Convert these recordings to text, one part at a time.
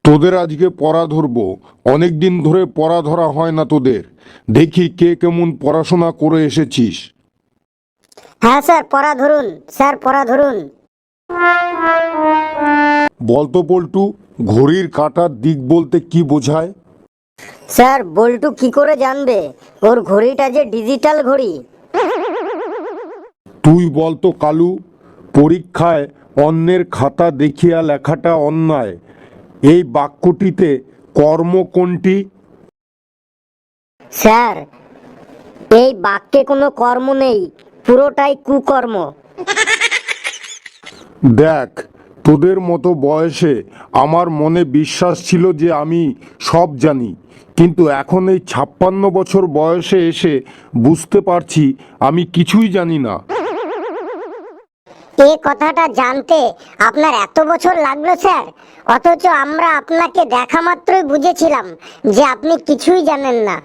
তোদের আজকে পড়া ধরবো। অনেক দিন ধরে পড়া ধরা হয় না তোদের। দেখি কে কেমন পড়াশোনা করে এসেছিস। হ্যাঁ স্যার, পড়া ধরুন স্যার, পড়া ধরুন। বলতো পল্টু, ঘড়ির কাঁটার দিক বলতে কি বোঝায়? স্যার, বল্টু কি করে জানবে? ওর ঘড়িটা যে ডিজিটাল ঘড়ি। তুই বলতো কালু, পরীক্ষায় অন্যের খাতা দেখিয়া লেখাটা অন্যায়, এই বাক্যটিতে কর্ম কোনটি? স্যার, এই বাক্যে কোনো কর্ম নেই, পুরোটাই কুকর্ম। দেখ, তোদের মতো বয়সে আমার মনে বিশ্বাস ছিল যে আমি সব জানি, কিন্তু এখন এই 56 বছর বয়সে এসে বুঝতে পারছি আমি কিছুই জানি না। এই কথাটা জানতে আপনার এত বছর লাগলো স্যার, অথচ আমরা আপনাকে দেখা মাত্রই বুঝেছিলাম যে আপনি কিছুই জানেন না।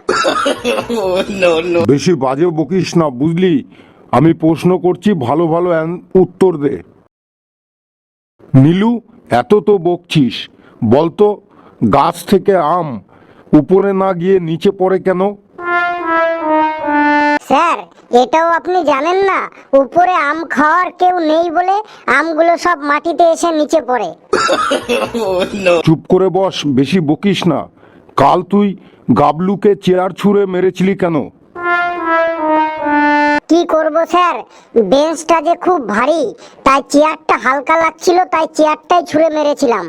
বেশি বাজে বকিস না, বুঝলি? আমি প্রশ্ন করছি, ভালো ভালো উত্তর দে। নীলু, এত তো বকছিস, বলতো গাছ থেকে আম উপরে না গিয়ে নিচে পড়ে কেন? স্যার, এটাও আপনি জানেন না? উপরে আম খাওয়ার কেউ নেই বলে আমগুলো সব মাটিতে এসে নিচে পড়ে। চুপ করে বস, বেশি বকিস না। কাল তুই গাবলুকে চেয়ার ছুঁড়ে মেরেছিলি কেন? কি করব স্যার, বেঞ্চটা যে খুব ভারী, তাই চেয়ারটা হালকা লাগছিল, তাই চেয়ারটাই ছুঁড়ে মেরেছিলাম।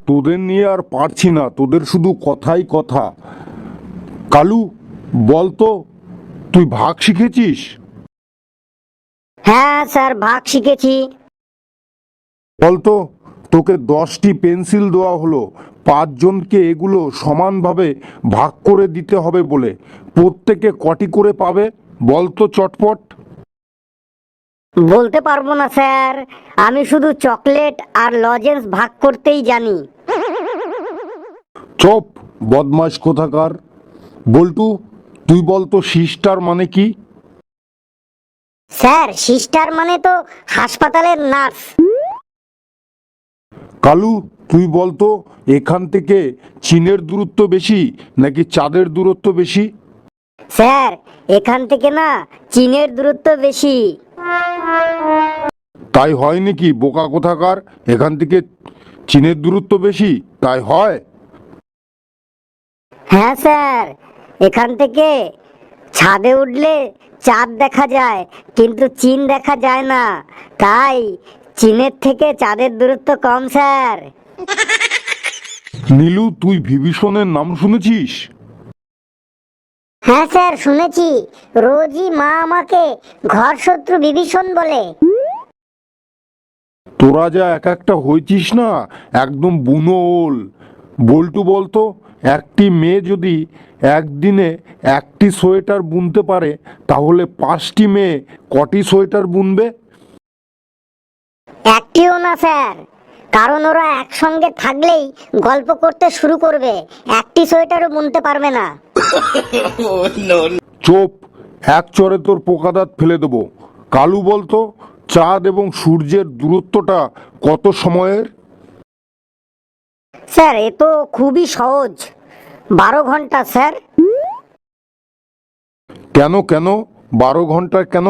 তোদের নিয়ে আর পারছি না, তোদের শুধু কথাই কথা। কালু, বলতো, তুই ভাগ শিখেছিস? হ্যাঁ স্যার, ভাগ শিখেছি। বলতো, তোকে 10টি পেন্সিল দেওয়া হলো, 5 জনকে এগুলো সমানভাবে ভাগ করে দিতে হবে বলে, প্রত্যেকে কটি করে পাবে বলতো চটপট? বলতে পারবো না স্যার, আমি শুধু চকলেট আর লজেন্স ভাগ করতেই জানি। চপ, বদমাশ কোথাকার। বল্টু, তুই বলতো সিস্টার মানে কি? স্যার, সিস্টার মানে তো হাসপাতালের নার্স। কালু, তুই বলতো এখান থেকে চীনের দূরত্ব বেশি নাকি চাঁদের দূরত্ব বেশি? স্যার, এখান থেকে না চীনের দূরত্ব বেশি। তাই হয় নাকি বোকা কোথাকার? এখান থেকে চীনের দূরত্ব বেশি তাই হয়? হ্যাঁ স্যার, এখান থেকে ছাদে উঠলে চাঁদ দেখা যায়, কিন্তু চীন দেখা যায় না, তাই চীনের থেকে চাঁদের দূরত্ব কম স্যার। নীলু, তুই বিভীষণের নাম শুনেছিস? হ্যাঁ স্যার, শুনেছি। রোজই মা আমাকে ঘর শত্রু বিভীষণ বলে। তোরা যা এক একটা হয়েছিস না, একদম বুনো ওল। বল্টু বলতো, একটি মেয়ে যদি একদিনে একটি সোয়েটার বুনতে পারে, তাহলে 5টি মেয়ে কটি সোয়েটার বুনবে? একটিও না স্যার, কারণ ওরা একসঙ্গে থাকলেই গল্প করতে শুরু করবে, একটি সোয়েটারও বুনতে পারবে না। চোপ, এক চড়ে তোর পোকাদাঁত ফেলে দেবো। কালু বলতো, চাঁদ এবং সূর্যের দূরত্বটা কত সময়ের? স্যার, এ তো খুবই সহজ, 12 ঘন্টা স্যার। কেন কেন 12 ঘন্টা কেন?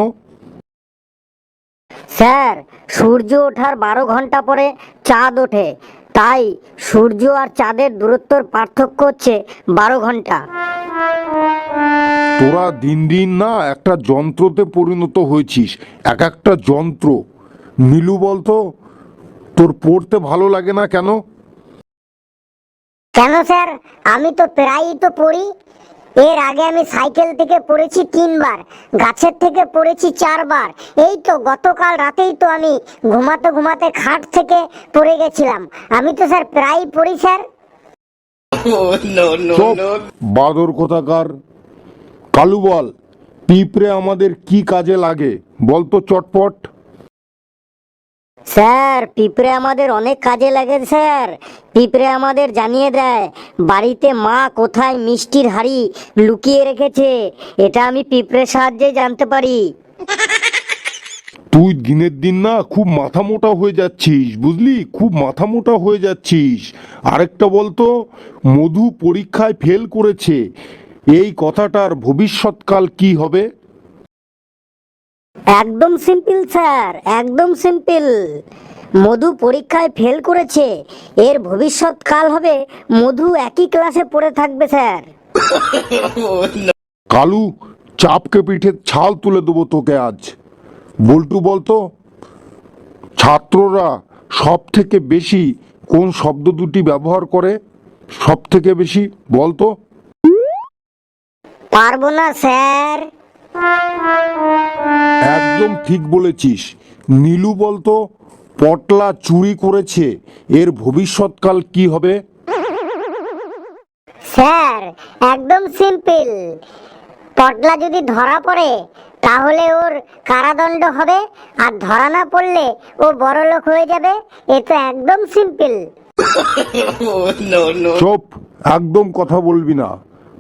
স্যার, সূর্য ওঠার 12 ঘন্টা পরে চাঁদ ওঠে, তাই সূর্য আর চাঁদের দূরত্বর পার্থক্য হচ্ছে 12 ঘন্টা। তোরা দিন দিন না একটা যন্ত্রতে পরিণত হয়েছিস, এক একটা যন্ত্র। নীলু বলতো, তোর পড়তে ভালো লাগে না কেন? কেন স্যার, আমি তো প্রায়ই তো পড়ি। এর আগে আমি সাইকেল থেকে পড়েছি 3 বার, গাছের থেকে পড়েছি 4 বার। এই তো গতকাল রাতেই তো আমি ঘুমাতে ঘুমাতে খাট থেকে পড়ে গেছিলাম। আমি তো স্যার প্রায়ই পড়ি স্যার। চুপ, বাদর কোথাকার। কালু বল, পিঁপড়ে আমাদের কি কাজে লাগে বলতো চটপট? স্যার, পিঁপড়ে আমাদের অনেক কাজে লাগে স্যার। পিঁপড়ে আমাদের জানিয়ে দেয় বাড়িতে মা কোথায় মিষ্টির হাঁড়ি লুকিয়ে রেখেছে। এটা আমি পিঁপড়ের সাহায্যে জানতে পারি। তুই দিনের দিন না খুব মাথা মোটা হয়ে যাচ্ছিস, বুঝলি, খুব মাথা মোটা হয়ে যাচ্ছিস। আরেকটা বলতো, মধু পরীক্ষায় ফেল করেছে, এই কথাটার ভবিষ্যৎকাল কি হবে? একদম সিম্পল স্যার, একদম সিম্পল। মধু পরীক্ষায় ফেল করেছে, এর ভবিষ্যৎকাল হবে মধু একই ক্লাসে পড়ে থাকবে স্যার। কালু, চাপকে পিঠে ছাল তুলে দেবো তোকে আজ। বল্টু বলতো, ছাত্ররা সব থেকে বেশি কোন শব্দ দুটি ব্যবহার করে? সব থেকে বেশি বলতো। পারবো না স্যার। একদম ঠিক বলেছিস। নীলু বলতো, পটলা চুরি করেছে, এর ভবিষ্যৎকাল কি হবে? স্যার একদম সিম্পল, পটলা যদি ধরা পড়ে তাহলে ওর কারাদণ্ড হবে, আর ধরা না পড়লে ও বড়লোক হয়ে যাবে। এ তো একদম সিম্পল। চুপ, একদম কথা বলবি না।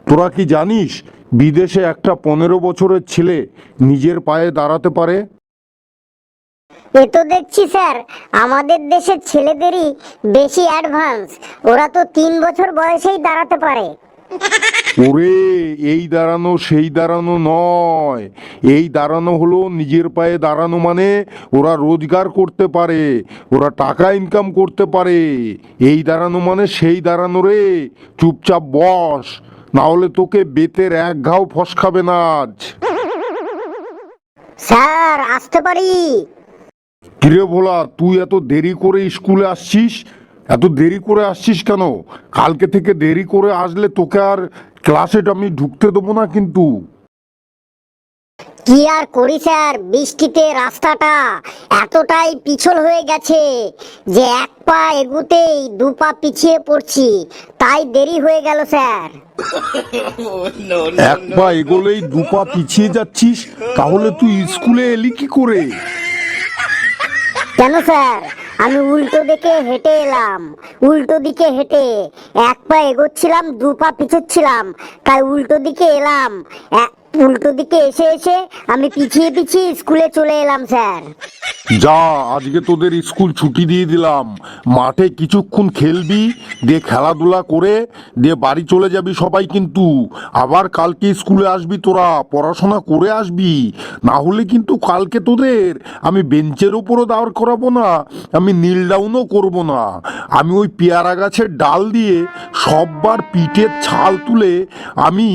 তোরা কি জানিস বিদেশে একটা 15 বছরের ছেলে নিজের পায়ে দাঁড়াতে পারে? এ তো দেখছি স্যার আমাদের দেশের ছেলেদেরই বেশি অ্যাডভান্স, ওরা তো 3 বছর বয়সেই দাঁড়াতে পারে। ওরে, এই দাঁড়ানো সেই দাঁড়ানো নয়, এই দাঁড়ানো হলো নিজের পায়ে দাঁড়ানো, মানে ওরা রোজগার করতে পারে, ওরা টাকা ইনকাম করতে পারে। এই দাঁড়ানো মানে সেই দাঁড়ানো রে। চুপচাপ বস, না হলে তোকে বেতের এক ঘাও ফসকাবে না আজ। স্যার আসতে পারি? কিরে ভোলা, তুই এত দেরি করে স্কুলে আসছিস? এত দেরি করে আসছিস কেন? কালকে থেকে দেরি করে আসলে তোকে আর ক্লাসে আমি ঢুকতে দেবো না কিন্তু। কি আর করি স্যার, বৃষ্টিতে রাস্তাটা এতটাই পিছল হয়ে গেছে যে এক পা এগুতেই 2 পা পিছিয়ে পড়ছি, তাই দেরি হয়ে গেল স্যার। এক পা এগোলেই 2 পা পিছিয়ে যাচ্ছিস, তাহলে তুই স্কুলে এলি কি করে? কেন স্যার, আমি উল্টো দিকে হেঁটে এলাম, উল্টো দিকে হেঁটে 1 পা এগোচ্ছিলাম, 2 পা পিছোচ্ছিলাম, তাই উল্টো দিকে এলাম। উল্টো দিকে এসে এসে আমি পিছিয়ে পিছিয়ে স্কুলে চলে এলাম স্যার। যা, আজকে তোদের স্কুল ছুটি দিয়ে দিলাম। মাঠে কিছুক্ষণ খেলবি, দিয়ে খেলাধুলা করে দিয়ে বাড়ি চলে যাবি সবাই কিন্তু। আবার কালকে স্কুলে আসবি, তোরা পড়াশোনা করে আসবি, না হলে কিন্তু কালকে তোদের আমি বেঞ্চের ওপরও দাঁড় করাবো না, আমি নীল ডাউনও করবো না। আমি ওই পেয়ারা গাছের ডাল দিয়ে সববার পিঠের ছাল তুলে আমি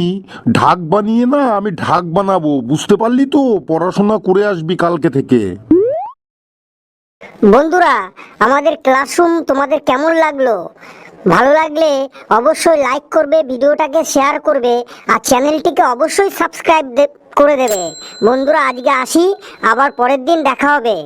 ঢাক বানিয়ে না, আমি ঢাক বানাবো, বুঝতে পারলি তো? পড়াশোনা করে আসবি কালকে থেকে। বন্ধুরা, আমাদের ক্লাসরুম তোমাদের কেমন লাগলো? ভালো লাগলে অবশ্যই লাইক করবে, ভিডিওটাকে শেয়ার করবে, আর চ্যানেলটিকে অবশ্যই সাবস্ক্রাইব করে দেবে। বন্ধুরা আজকে আসি, আবার পরের দিন দেখা হবে।